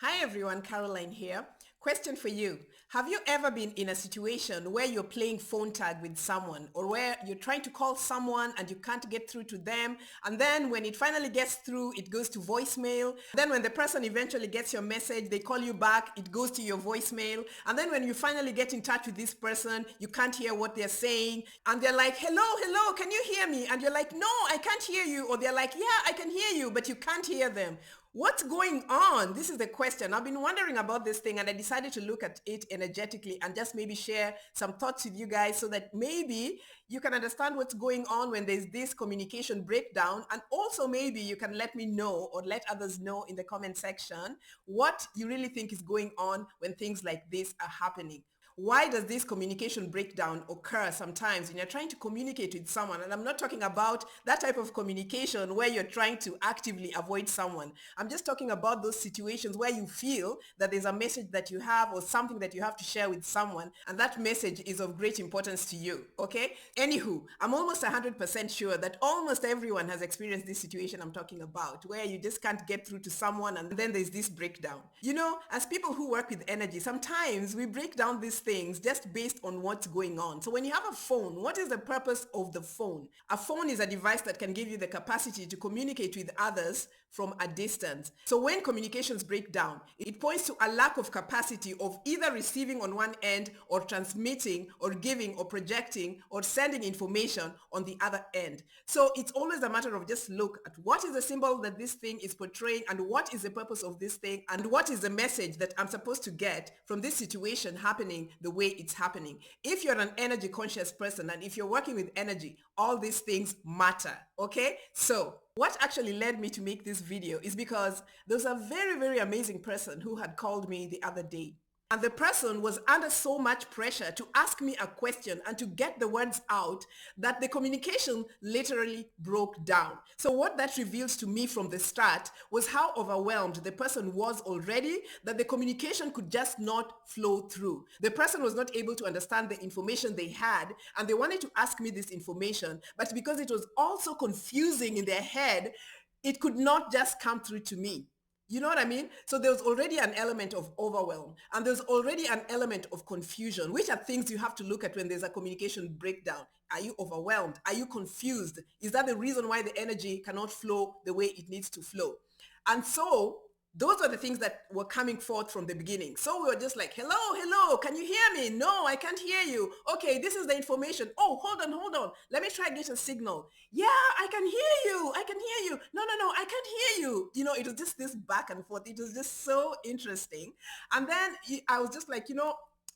Hi everyone, Caroline here. Question for you. Have you ever been in a situation where you're playing phone tag with someone or where you're trying to call someone and you can't get through to them, and then when it finally gets through, it goes to voicemail. Then when the person eventually gets your message, they call you back, it goes to your voicemail. And then when you finally get in touch with this person, you can't hear what they're saying and they're like, hello, hello, can you hear me? And you're like, no, I can't hear you. Or they're like, yeah, I can hear you, but you can't hear them. What's going on? This is the question. I've been wondering about this thing and I decided to look at it energetically and just maybe share some thoughts with you guys so that maybe you can understand what's going on when there's this communication breakdown, and also maybe you can let me know or let others know in the comment section what you really think is going on when things like this are happening. Why does this communication breakdown occur sometimes when you're trying to communicate with someone? And I'm not talking about that type of communication where you're trying to actively avoid someone. I'm just talking about those situations where you feel that there's a message that you have or something that you have to share with someone, and that message is of great importance to you, okay? Anywho, I'm almost 100% sure that almost everyone has experienced this situation I'm talking about, where you just can't get through to someone and then there's this breakdown. You know, as people who work with energy, sometimes we break down these things just based on what's going on. So when you have a phone, what is the purpose of the phone? A phone is a device that can give you the capacity to communicate with others from a distance. So when communications break down, it points to a lack of capacity of either receiving on one end or transmitting or giving or projecting or sending information on the other end. So it's always a matter of just look at what is the symbol that this thing is portraying and what is the purpose of this thing and what is the message that I'm supposed to get from this situation happening the way it's happening. If you're an energy conscious person and if you're working with energy, all these things matter, okay? So what actually led me to make this video is because there's a very, very amazing person who had called me the other day. And the person was under so much pressure to ask me a question and to get the words out that the communication literally broke down. So what that reveals to me from the start was how overwhelmed the person was already, that the communication could just not flow through. The person was not able to understand the information they had, and they wanted to ask me this information, but because it was also confusing in their head, it could not just come through to me. You know what I mean? So there's already an element of overwhelm and there's already an element of confusion, which are things you have to look at when there's a communication breakdown. Are you overwhelmed? Are you confused? Is that the reason why the energy cannot flow the way it needs to flow? And so those are the things that were coming forth from the beginning. So we were just like, hello, hello, can you hear me? No, I can't hear you. Okay, this is the information. Oh, hold on, hold on. Let me try get a signal. Yeah, I can hear you. I can hear you. No, no, no, I can't hear you. You know, it was just this back and forth. It was just so interesting. And then I was just like,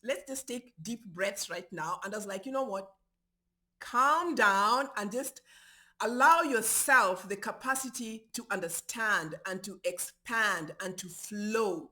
let's just take deep breaths right now. And I was like, you know what? Calm down and just allow yourself the capacity to understand and to expand and to flow.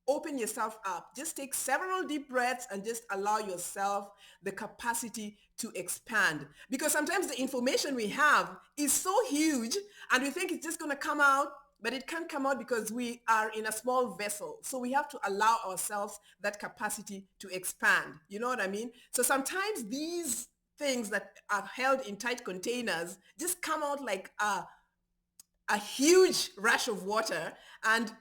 Open yourself up. Just take several deep breaths and just allow yourself the capacity to expand. Because sometimes the information we have is so huge and we think it's just going to come out, but it can't come out because we are in a small vessel. So we have to allow ourselves that capacity to expand. You know what I mean? So sometimes these things that are held in tight containers just come out like a huge rush of water, and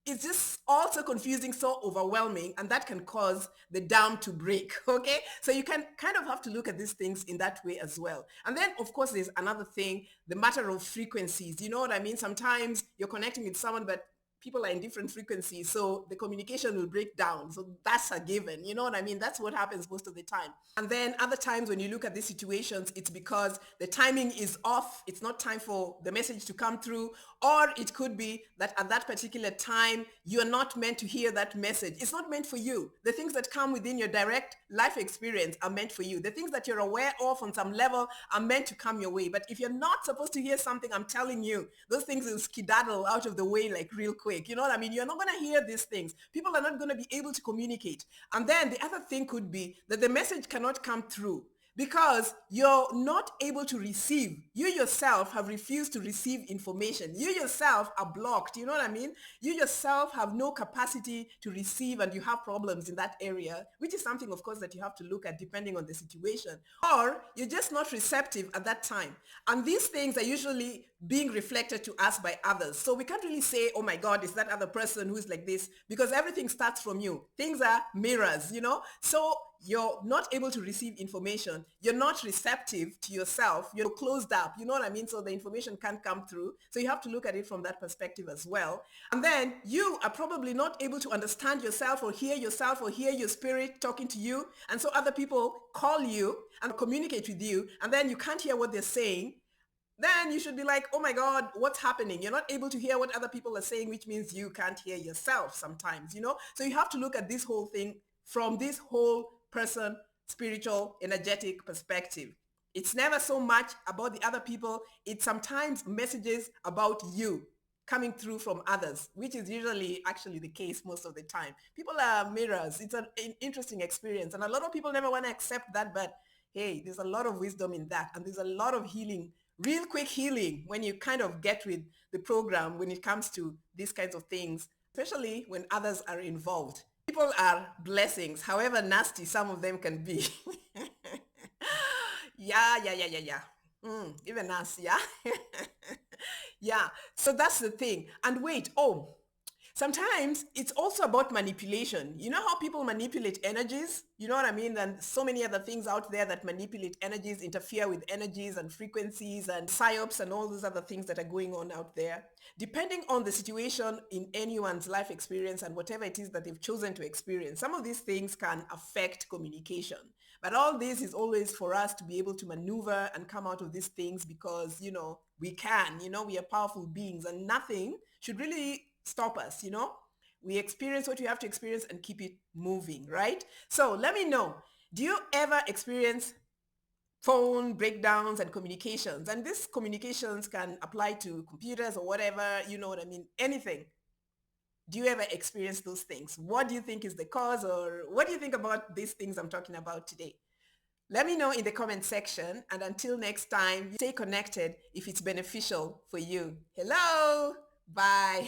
it's just also confusing, so overwhelming, and that can cause the dam to break. Okay, so you can kind of have to look at these things in that way as well. And then of course there's another thing, the matter of frequencies. You know what I mean? Sometimes you're connecting with someone but people are in different frequencies, so the communication will break down. So that's a given. You know what I mean? That's what happens most of the time. And then other times when you look at these situations, it's because the timing is off. It's not time for the message to come through, or it could be that at that particular time, you're not meant to hear that message. It's not meant for you. The things that come within your direct life experience are meant for you. The things that you're aware of on some level are meant to come your way. But if you're not supposed to hear something, I'm telling you, those things will skedaddle out of the way like real quick. You know what I mean? You're not going to hear these things. People are not going to be able to communicate. And then the other thing could be that the message cannot come through because you're not able to receive. You yourself have refused to receive information. You yourself are blocked. You know what I mean? You yourself have no capacity to receive, and you have problems in that area, which is something, of course, that you have to look at depending on the situation. Or you're just not receptive at that time. And these things are usually being reflected to us by others. So we can't really say, oh my God, is that other person who's like this? Because everything starts from you. Things are mirrors, you know? So you're not able to receive information. You're not receptive to yourself. You're closed up. You know what I mean? So the information can't come through. So you have to look at it from that perspective as well. And then you are probably not able to understand yourself or hear your spirit talking to you. And so other people call you and communicate with you, and then you can't hear what they're saying. Then you should be like, oh my God, what's happening? You're not able to hear what other people are saying, which means you can't hear yourself sometimes, you know? So you have to look at this whole thing from this whole person, spiritual, energetic perspective. It's never so much about the other people. It's sometimes messages about you coming through from others, which is usually actually the case most of the time. People are mirrors. It's an interesting experience. And a lot of people never want to accept that, but hey, there's a lot of wisdom in that. And there's a lot of healing, real quick healing when you kind of get with the program when it comes to these kinds of things, especially when others are involved. People are blessings, however nasty some of them can be. Yeah. Even us, yeah. Yeah. So that's the thing. And wait, sometimes it's also about manipulation. You know how people manipulate energies? You know what I mean? And so many other things out there that manipulate energies, interfere with energies and frequencies and psyops and all those other things that are going on out there. Depending on the situation in anyone's life experience and whatever it is that they've chosen to experience, some of these things can affect communication. But all this is always for us to be able to maneuver and come out of these things because, we can, we are powerful beings and nothing should really stop us, We experience what we have to experience and keep it moving, right? So let me know, do you ever experience phone breakdowns and communications? And these communications can apply to computers or whatever, you know what I mean? Anything. Do you ever experience those things? What do you think is the cause, or what do you think about these things I'm talking about today? Let me know in the comment section, and until next time, stay connected if it's beneficial for you. Hello, bye.